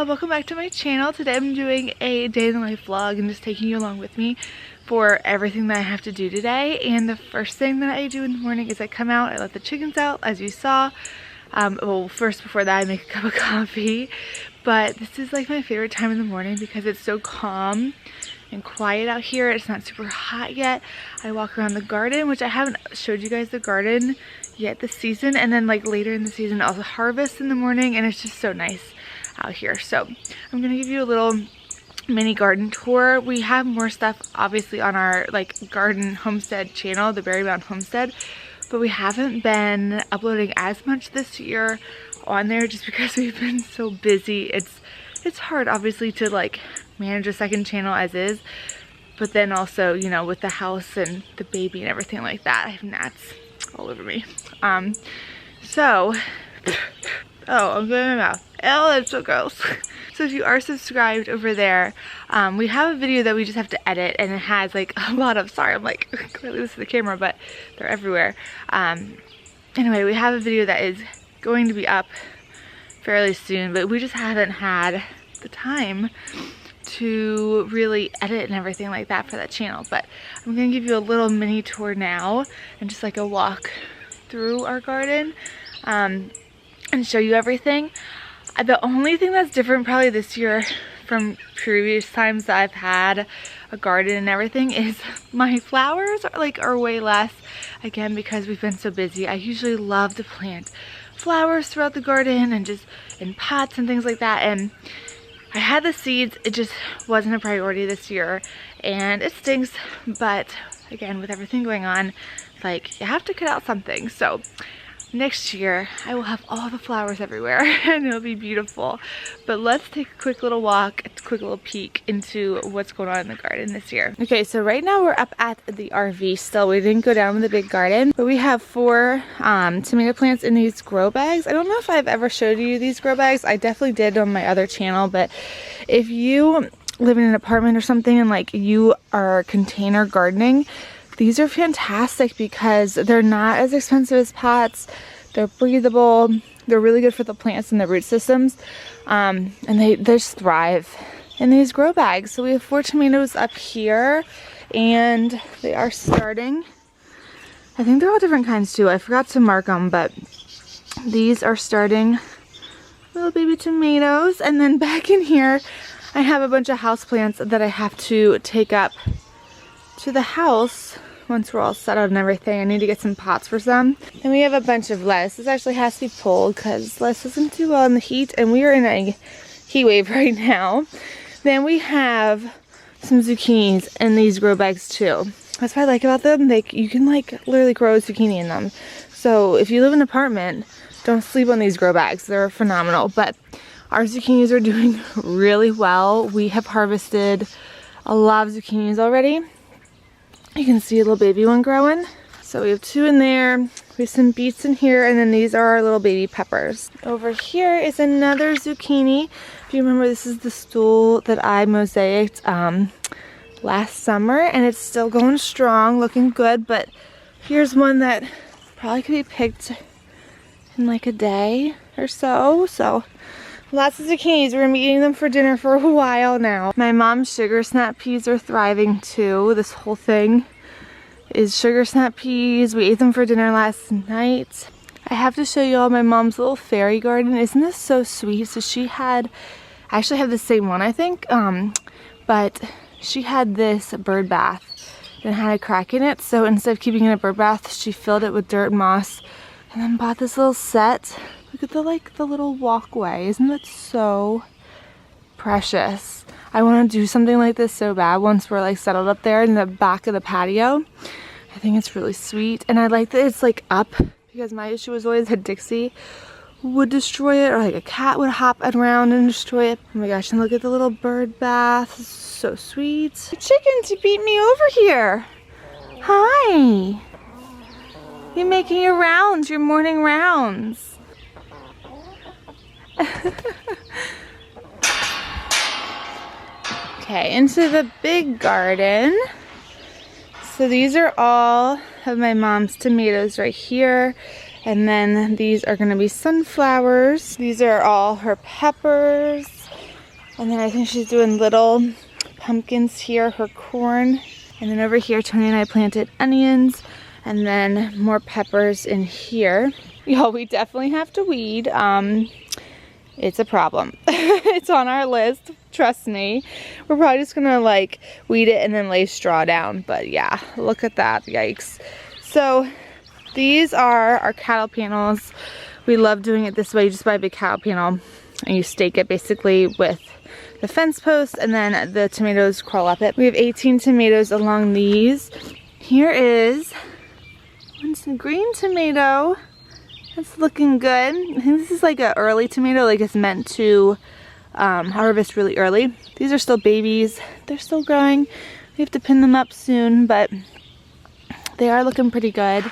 welcome back to my channel. Today I'm doing a day in the life vlog and just taking you along with me for everything that I have to do today. And the first thing that I do in the morning is I come out, I let the chickens out as you saw. Well, first before that I make a cup of coffee, but this is like my favorite time in the morning because it's so calm and quiet out here. It's not super hot yet. I walk around the garden, which I haven't showed you guys the garden yet this season, and then like later in the season I'll harvest in the morning, and it's just so nice out here. So I'm gonna give you a little mini garden tour. We have more stuff obviously on our like garden homestead channel, the Berry Mound Homestead, but we haven't been uploading as much this year on there just because we've been so busy. It's hard obviously to like manage a second channel as is, but then also, you know, with the house and the baby and everything like that, I have gnats all over me. Oh, I'm going in my mouth. Oh, that's so gross. So if you are subscribed over there, we have a video that we just have to edit, and it has like a lot of, sorry, I'm like clearly this is the camera, but they're everywhere. Anyway, we have a video that is going to be up fairly soon, but we just haven't had the time to really edit and everything like that for that channel. But I'm gonna give you a little mini tour now and just like a walk through our garden and show you everything. The only thing that's different probably this year from previous times that I've had a garden and everything is my flowers are way less, again because we've been so busy. I usually love to plant flowers throughout the garden and just in pots and things like that, and I had the seeds, it just wasn't a priority this year, and it stinks, but again, with everything going on, like, you have to cut out something. So next year I will have all the flowers everywhere and it'll be beautiful. But let's take a quick little walk, a quick little peek into what's going on in the garden this year. Okay, so right now we're up at the RV still. We didn't go down in the big garden, but we have 4 tomato plants in these grow bags. I don't know if I've ever showed you these grow bags. I definitely did on my other channel, but if you live in an apartment or something and like you are container gardening, these are fantastic because they're not as expensive as pots. They're breathable. They're really good for the plants and the root systems. And they just thrive in these grow bags. So we have 4 tomatoes up here, and they are starting. I think they're all different kinds too. I forgot to mark them, but these are starting little baby tomatoes. And then back in here, I have a bunch of house plants that I have to take up to the house once we're all set up and everything. I need to get some pots for some. And we have a bunch of lettuce. This actually has to be pulled because lettuce doesn't do well in the heat, and we are in a heat wave right now. Then we have some zucchinis in these grow bags too. That's what I like about them. You can like literally grow a zucchini in them. So if you live in an apartment, don't sleep on these grow bags. They're phenomenal. But our zucchinis are doing really well. We have harvested a lot of zucchinis already. You can see a little baby one growing. So we have 2 in there. We have some beets in here, and then these are our little baby peppers. Over here is another zucchini. If you remember, this is the stool that I mosaicked last summer, and it's still going strong, looking good. But here's one that probably could be picked in like a day or so. So lots of zucchinis. We're gonna be eating them for dinner for a while now. My mom's sugar snap peas are thriving too. This whole thing is sugar snap peas. We ate them for dinner last night. I have to show you all my mom's little fairy garden. Isn't this so sweet? So she had, I actually have the same one I think, but she had this bird bath and had a crack in it. So instead of keeping it in a bird bath, she filled it with dirt and moss and then bought this little set. Look at the little walkway. Isn't that so precious? I want to do something like this so bad once we're like settled up there in the back of the patio. I think it's really sweet, and I like that it's like up, because my issue was always that Dixie would destroy it, or like a cat would hop around and destroy it. Oh my gosh, and look at the little bird bath. It's so sweet. The chickens, you beat me over here. Hi. You're making your rounds, your morning rounds. Okay, into the big garden. So these are all of my mom's tomatoes right here, and then these are going to be sunflowers. These are all her peppers, And then I think she's doing little pumpkins here, her corn. And then over here, Tony and I planted onions and then more peppers in here. Y'all, we definitely have to weed. It's a problem. It's on our list, trust me. We're probably just gonna like weed it and then lay straw down. But yeah, look at that, yikes. So these are our cattle panels. We love doing it this way. You just buy a big cattle panel and you stake it basically with the fence post, and then the tomatoes crawl up it. We have 18 tomatoes along these. Here is one green tomato. It's looking good. I think this is like an early tomato, like it's meant to harvest really early. These are still babies. They're still growing. We have to pin them up soon, but they are looking pretty good.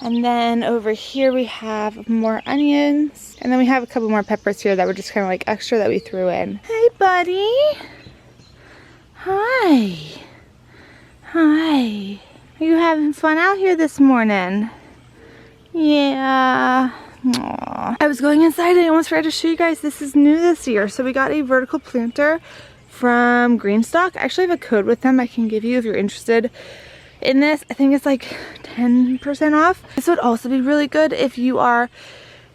And then over here we have more onions. And then we have a couple more peppers here that were just kind of like extra that we threw in. Hey, buddy. Hi. Hi. Are you having fun out here this morning? Yeah. Aww. I was going inside and I almost forgot to show you guys. This is new this year. So we got a vertical planter from Greenstock. I actually have a code with them I can give you if you're interested in this. I think it's like 10% off. This would also be really good if you are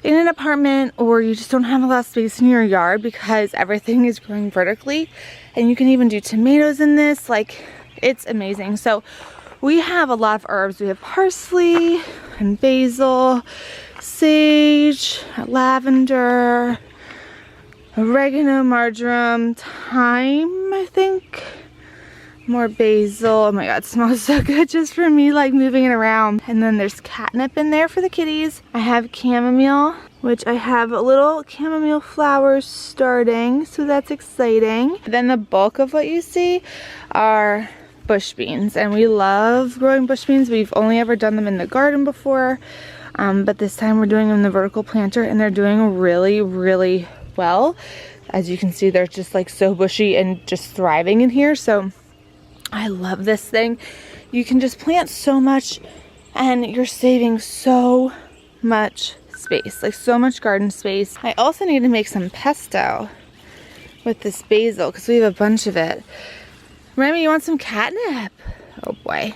in an apartment or you just don't have a lot of space in your yard, because everything is growing vertically and you can even do tomatoes in this. Like, it's amazing. So we have a lot of herbs. We have parsley and basil, sage, lavender, oregano, marjoram, thyme, I think. More basil. Oh my god, it smells so good just for me, like moving it around. And then there's catnip in there for the kitties. I have chamomile, which I have little chamomile flowers starting, so that's exciting. Then the bulk of what you see are bush beans, and we love growing bush beans. We've only ever done them in the garden before, but this time we're doing them in the vertical planter, and they're doing really, really well. As you can see, they're just like so bushy and just thriving in here. So I love this thing. You can just plant so much and you're saving so much space, like so much garden space. I also need to make some pesto with this basil because we have a bunch of it. Remy, you want some catnip? Oh boy.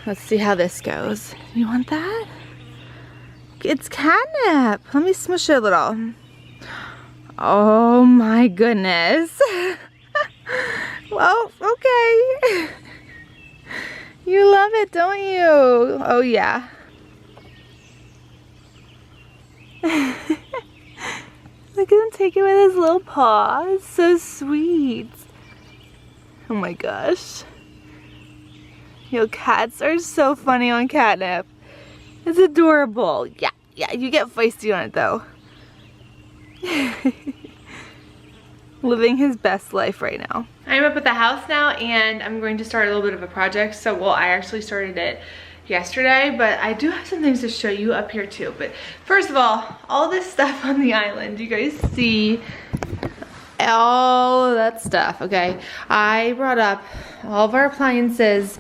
Let's see how this goes. You want that? It's catnip. Let me smush it a little. Oh my goodness. Well, okay. You love it, don't you? Oh yeah. Look at him take it with his little paw. It's so sweet. Oh my gosh. Yo, cats are so funny on catnip. It's adorable. Yeah, you get feisty on it though. Living his best life right now. I'm up at the house now and I'm going to start a little bit of a project. So, well, I actually started it yesterday, but I do have some things to show you up here too. But first of all this stuff on the island, you guys see all of that stuff, okay? I brought up all of our appliances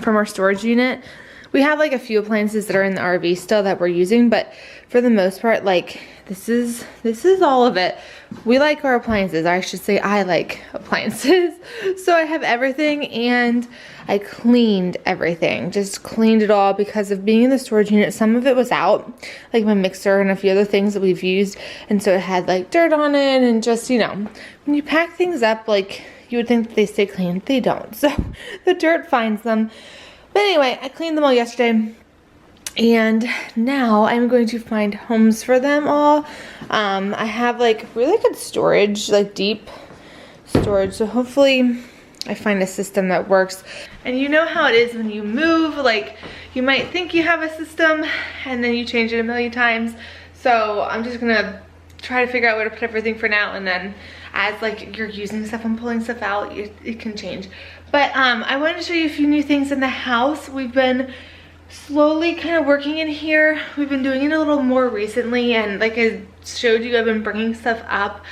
from our storage unit. We have like a few appliances that are in the RV still that we're using, but for the most part, like this is all of it. We like our appliances. I should say I like appliances. So I have everything and I cleaned everything. Just cleaned it all because of being in the storage unit. Some of it was out, like my mixer and a few other things that we've used. And so it had like dirt on it and just, you know, when you pack things up, like you would think that they stay clean. They don't. So the dirt finds them. But anyway, I cleaned them all yesterday. And now I'm going to find homes for them all. I have like really good storage, like deep storage. So hopefully I find a system that works. And you know how it is when you move, like you might think you have a system and then you change it a million times. So I'm just gonna try to figure out where to put everything for now, and then as like you're using stuff and pulling stuff out, it can change. But I wanted to show you a few new things in the house. We've been slowly kind of working in here. We've been doing it a little more recently, and like I showed you, I've been bringing stuff up.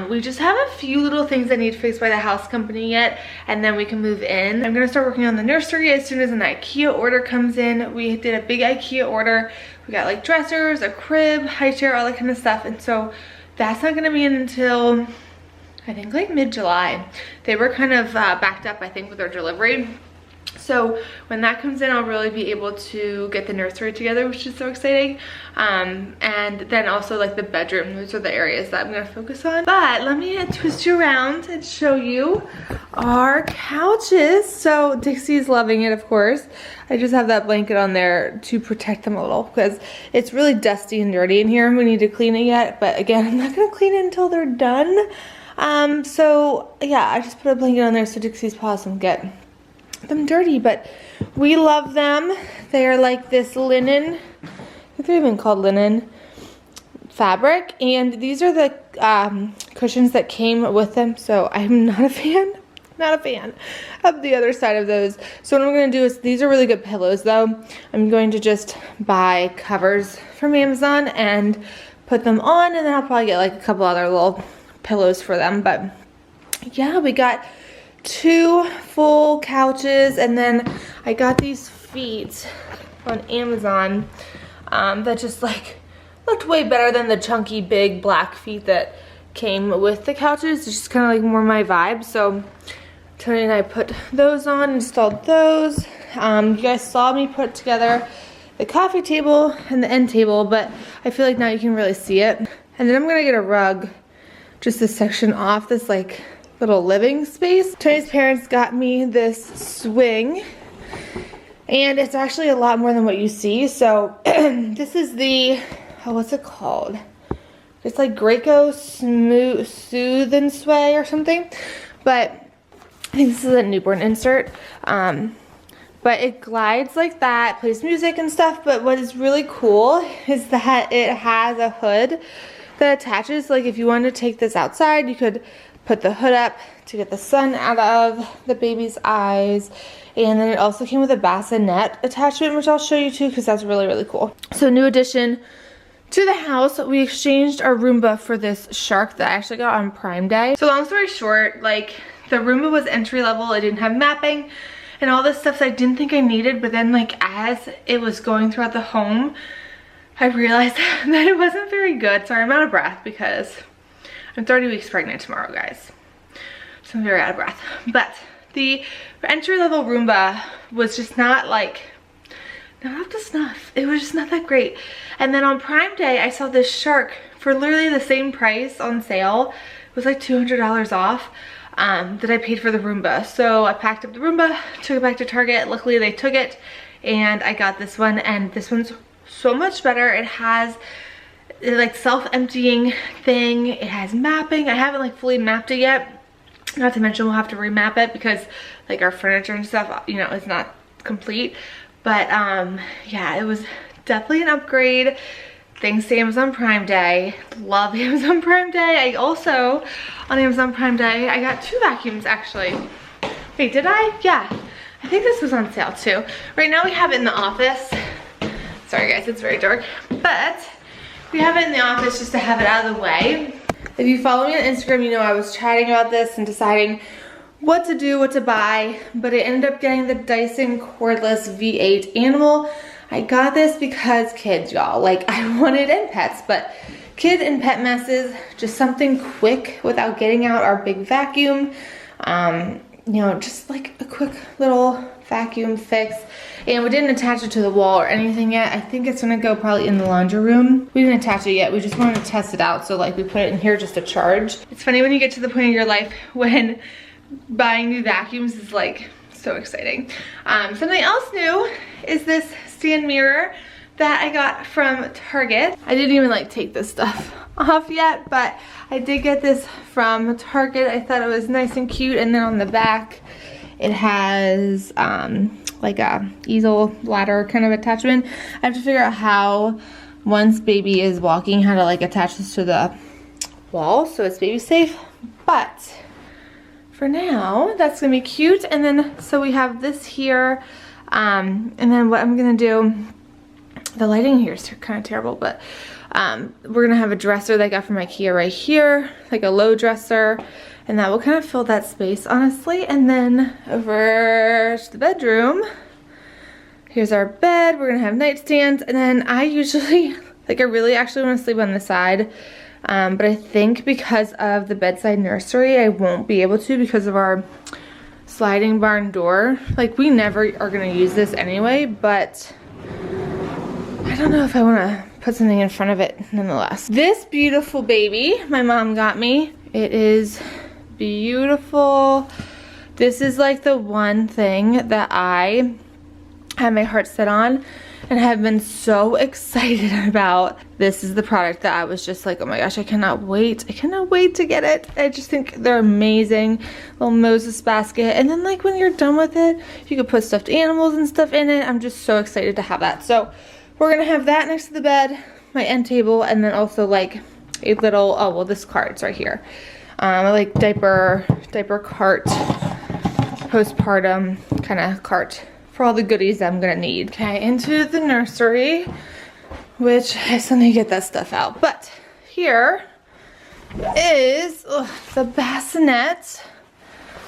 We just have a few little things that need fixed by the house company yet, and then we can move in. I'm gonna start working on the nursery as soon as an IKEA order comes in. We did a big IKEA order. We got like dressers, a crib, high chair, all that kind of stuff, and so that's not gonna be in until I think like mid-July. They were kind of backed up, I think, with their delivery. So when that comes in, I'll really be able to get the nursery together, which is so exciting. And then also like the bedroom, those are the areas that I'm gonna focus on. But let me twist you around and show you our couches. So Dixie's loving it, of course. I just have that blanket on there to protect them a little because it's really dusty and dirty in here. We need to clean it yet, but again, I'm not gonna clean it until they're done. So yeah, I just put a blanket on there so Dixie's paws don't get them dirty, but we love them. They are like this linen, I think they're even called linen fabric, and these are the cushions that came with them. So I'm not a fan of the other side of those. So what I'm going to do is, these are really good pillows though. I'm going to just buy covers from Amazon and put them on, and then I'll probably get like a couple other little pillows for them. But yeah, we got 2 full couches, and then I got these feet on Amazon that just like looked way better than the chunky big black feet that came with the couches. It's just kind of like more my vibe. So Tony and I put those on, installed those. You guys saw me put together the coffee table and the end table, but I feel like now you can really see it. And then I'm gonna get a rug, just this section off this like little living space. Tony's parents got me this swing, and it's actually a lot more than what you see. So this is the, oh, what's it called? It's like Graco Soothe and Sway or something, but I think this is a newborn insert. But it glides like that, plays music and stuff. But what is really cool is that it has a hood that attaches. Like if you wanted to take this outside, you could put the hood up to get the sun out of the baby's eyes. And then it also came with a bassinet attachment, which I'll show you too, because that's really, really cool. So new addition to the house, we exchanged our Roomba for this shark that I actually got on Prime Day. So long story short, like the Roomba was entry level. It didn't have mapping and all this stuff that I didn't think I needed. But then like as it was going throughout the home, I realized that it wasn't very good. Sorry, I'm out of breath because I'm 30 weeks pregnant tomorrow, guys. So I'm very out of breath. But the entry-level Roomba was just not like, not up to snuff. It was just not that great. And then on Prime Day, I saw this shark for literally the same price on sale. It was like $200 off that I paid for the Roomba. So I packed up the Roomba, took it back to Target. Luckily, they took it, and I got this one. And this one's so much better. It has like self-emptying thing. It has mapping. I haven't like fully mapped it yet. Not to mention we'll have to remap it because like our furniture and stuff, you know, is not complete. But yeah, it was definitely an upgrade. Thanks to Amazon Prime Day. Love Amazon Prime Day. I also, on Amazon Prime Day, I got 2 vacuums actually. Wait, did I? Yeah. I think this was on sale too. Right now we have it in the office. Sorry guys, it's very dark. But we have it in the office just to have it out of the way. If you follow me on Instagram, you know I was chatting about this and deciding what to do, what to buy, but I ended up getting the Dyson Cordless V8 Animal. I got this because kids, y'all, like I wanted and pets, but kid and pet messes, just something quick without getting out our big vacuum. You know, just like a quick little vacuum fix. And we didn't attach it to the wall or anything yet. I think it's gonna go probably in the laundry room. We didn't attach it yet. We just wanted to test it out. So like we put it in here just to charge. It's funny when you get to the point in your life when buying new vacuums is like so exciting. Something else new is this stand mirror that I got from Target. I didn't even like take this stuff off yet, but I did get this from Target. I thought it was nice and cute. And then on the back, it has like a easel ladder kind of attachment. I have to figure out how, once baby is walking, how to like attach this to the wall so it's baby safe. But for now, that's gonna be cute. And then, so we have this here. And then what I'm gonna do, the lighting here is kind of terrible, but we're gonna have a dresser that I got from IKEA right here, like a low dresser, and that will kind of fill that space, honestly. And then over to the bedroom, here's our bed. We're gonna have nightstands, and then I usually, like I really actually wanna sleep on the side But I think because of the bedside nursery, I won't be able to because of our sliding barn door. Like, we never are gonna use this anyway, but I don't know if I wanna put something in front of it nonetheless. This beautiful baby my mom got me, it is beautiful. This is like the one thing that I have my heart set on and have been so excited about. This is the product that I was just like, oh my gosh, I cannot wait. I cannot wait to get it. I just think they're amazing. Little Moses basket. And then like when you're done with it, you could put stuffed animals and stuff in it. I'm just so excited to have that. So we're gonna have that next to the bed, my end table, and then also like a little, oh well, this cart's right here. Like diaper cart, postpartum kind of cart for all the goodies I'm gonna need. Okay, into the nursery, which I still need to get that stuff out. But here is the bassinet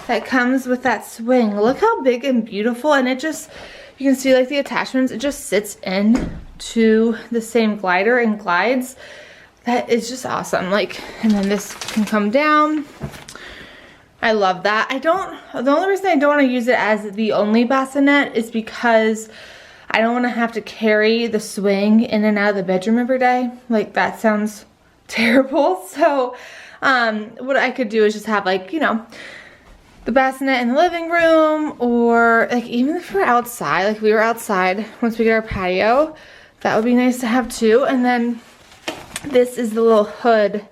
that comes with that swing. Look how big and beautiful, and it just, you can see like the attachments, it just sits in to the same glider and glides. That is just awesome. Like, and then this can come down. I love that. The only reason I don't want to use it as the only bassinet is because I don't want to have to carry the swing in and out of the bedroom every day. Like, that sounds terrible. So what I could do is just have like, you know, the bassinet in the living room, or like even if we're outside, like we were outside once we get our patio, that would be nice to have too. And then this is the little hood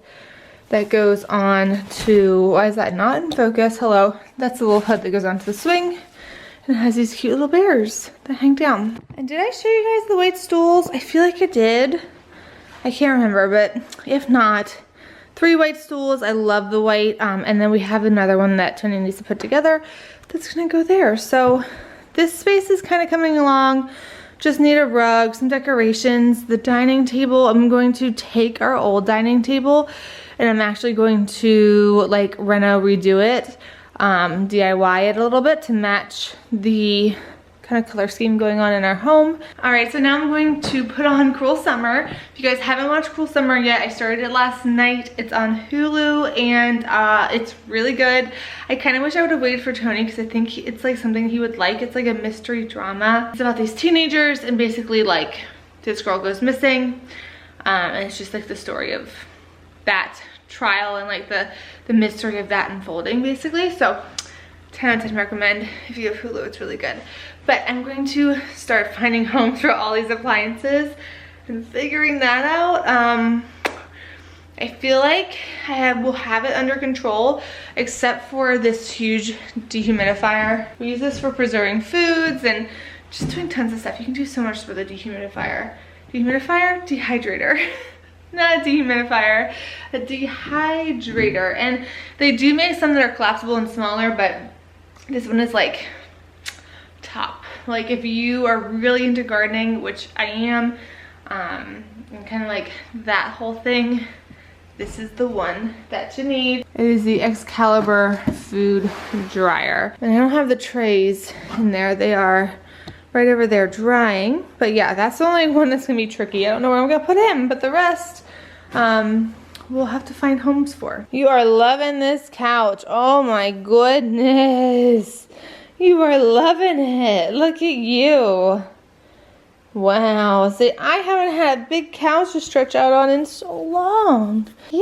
that goes on to, why is that not in focus? Hello. That's the little hood that goes onto the swing. And it has these cute little bears that hang down. And did I show you guys the white stools? I feel like I did. I can't remember, but if not, 3 white stools. I love the white. And then we have another one that Tony needs to put together that's gonna go there. So this space is kind of coming along. Just need a rug, some decorations. The dining table, I'm going to take our old dining table and I'm actually going to like redo it, DIY it a little bit to match the kind of color scheme going on in our home. All right, so now I'm going to put on Cruel Summer. If you guys haven't watched Cruel Summer yet, I started it last night. It's on Hulu and it's really good. I kind of wish I would have waited for Tony because I think it's like something he would like. It's like a mystery drama. It's about these teenagers and basically like this girl goes missing. And it's just like the story of that trial and like the mystery of that unfolding basically. So 10 out of 10 recommend. If you have Hulu, it's really good. But I'm going to start finding homes for all these appliances and figuring that out. I feel like will have it under control except for this huge dehumidifier. We use this for preserving foods and just doing tons of stuff. You can do so much with a dehumidifier. Dehydrator. Not a dehumidifier, a dehydrator. And they do make some that are collapsible and smaller, but this one is like top. Like if you are really into gardening, which I am, and kind of like that whole thing, this is the one that you need. It is the Excalibur food dryer. And I don't have the trays in there. They are right over there drying. But yeah, that's the only one that's gonna be tricky. I don't know where I'm gonna put him, but the rest, we'll have to find homes for. You are loving this couch. Oh my goodness. You are loving it. Look at you. Wow. See, I haven't had a big couch to stretch out on in so long. Yeah.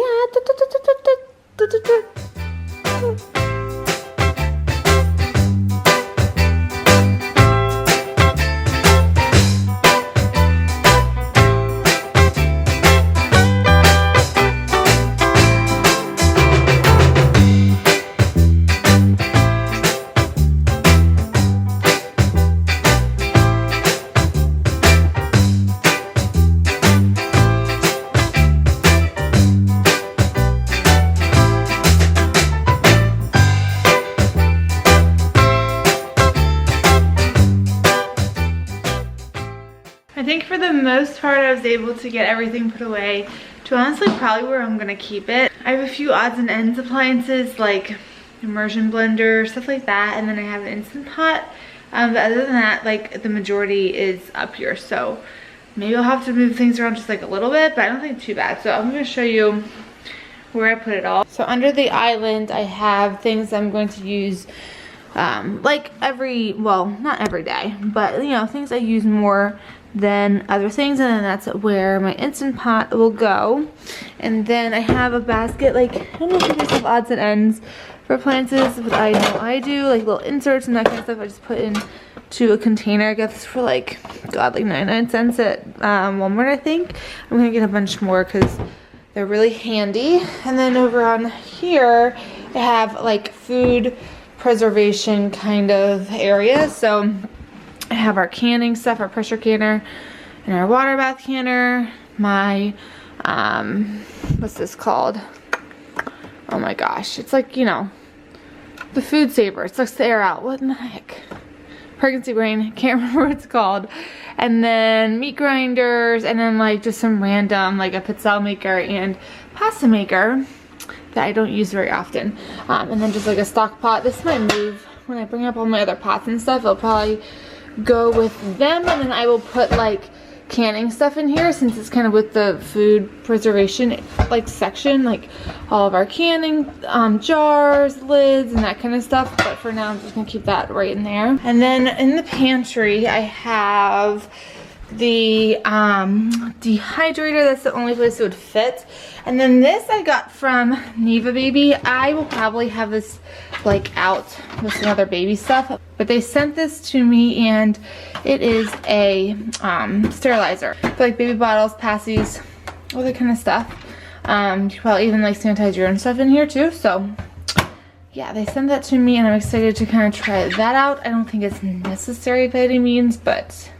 I think for the most part I was able to get everything put away to honestly probably where I'm gonna keep it. I have a few odds and ends appliances like immersion blender, stuff like that, and then I have an Instant Pot. But other than that, like the majority is up here, so maybe I'll have to move things around just like a little bit, but I don't think too bad. So I'm gonna show you where I put it all. So under the island, I have things I'm going to use like well, not every day, but you know, things I use more than other things, and then that's where my Instant Pot will go. And then I have a basket, like, I don't know if you guys have odds and ends for appliances, but I know I do, like little inserts and that kind of stuff. I just put into a container. I got this for like, God, like 99 cents at Walmart, I think. I'm gonna get a bunch more because they're really handy. And then over on here, I have like food preservation kind of area. So I have our canning stuff, our pressure canner, and our water bath canner. My, what's this called? Oh my gosh, it's like, you know, the food saver. It sucks the air out. What in the heck? Pregnancy brain, can't remember what it's called. And then meat grinders, and then like just some random, like a pizza maker and pasta maker that I don't use very often. And then just like a stock pot. This might move when I bring up all my other pots and stuff. It'll probably go with them, and then I will put like canning stuff in here since it's kind of with the food preservation like section, like all of our canning jars, lids, and that kind of stuff. But for now, I'm just gonna keep that right in there. And then in the pantry, I have the dehydrator. That's the only place it would fit. And then this I got from Neva Baby. I will probably have this like out with some other baby stuff, but they sent this to me, and it is a sterilizer for like baby bottles, passies, all that kind of stuff. You can probably even like sanitize your own stuff in here too. So yeah, they sent that to me, and I'm excited to kind of try that out. I don't think it's necessary by any means, but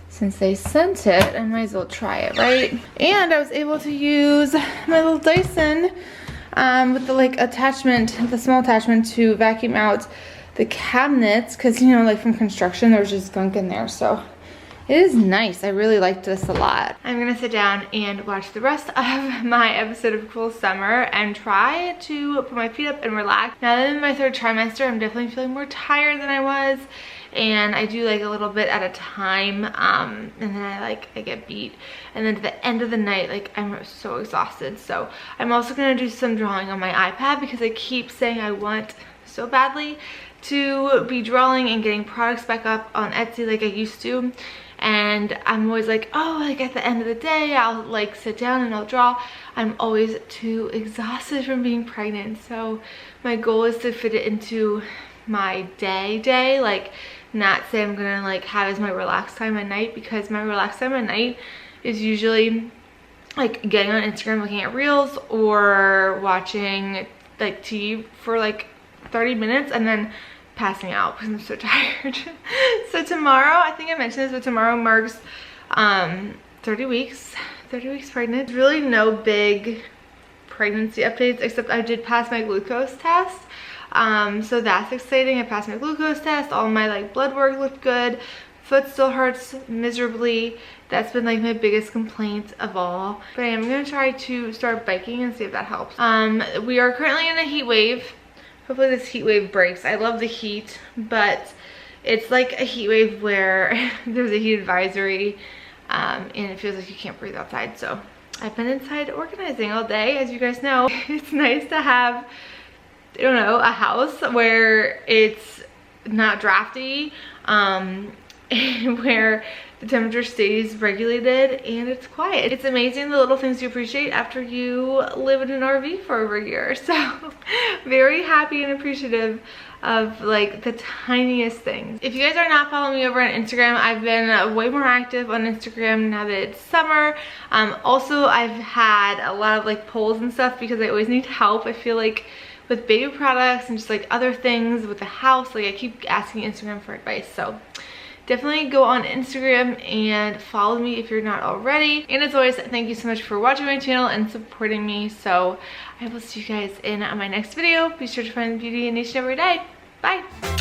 since they sent it, I might as well try it, right? And I was able to use my little Dyson with the like attachment, the small attachment to vacuum out the cabinets, because you know, like from construction, there's just gunk in there. So it is nice. I really liked this a lot. I'm gonna sit down and watch the rest of my episode of Cruel Summer and try to put my feet up and relax. Now that I'm in my 3rd trimester, I'm definitely feeling more tired than I was. And I do like a little bit at a time, and then I get beat, and then at the end of the night, like, I'm so exhausted. So I'm also gonna do some drawing on my iPad, because I keep saying I want so badly to be drawing and getting products back up on Etsy like I used to. And I'm always like, oh, like at the end of the day, I'll like sit down and I'll draw. I'm always too exhausted from being pregnant. So my goal is to fit it into my day, like not say I'm gonna like have as my relaxed time at night, because my relaxed time at night is usually like getting on Instagram, looking at reels, or watching like TV for like 30 minutes and then passing out because I'm so tired. So tomorrow, I think I mentioned this, but tomorrow marks 30 weeks pregnant. There's really no big pregnancy updates, except I did pass my glucose test. So that's exciting. I passed my glucose test. All my like blood work looked good. Foot still hurts miserably. That's been like my biggest complaint of all. But I am gonna try to start biking and see if that helps. We are currently in a heat wave. Hopefully this heat wave breaks. I love the heat, but it's like a heat wave where there's a heat advisory, and it feels like you can't breathe outside. So I've been inside organizing all day. As you guys know, it's nice to have, I don't know, a house where it's not drafty, where the temperature stays regulated and it's quiet. It's amazing the little things you appreciate after you live in an RV for over a year. So very happy and appreciative of like the tiniest things. If you guys are not following me over on Instagram, I've been way more active on Instagram now that it's summer. Also, I've had a lot of like polls and stuff because I always need help. I feel like with baby products and just like other things with the house, like I keep asking Instagram for advice. So definitely go on Instagram and follow me if you're not already. And as always, thank you so much for watching my channel and supporting me. So I will see you guys in my next video. Be sure to find beauty in each and every day. Bye.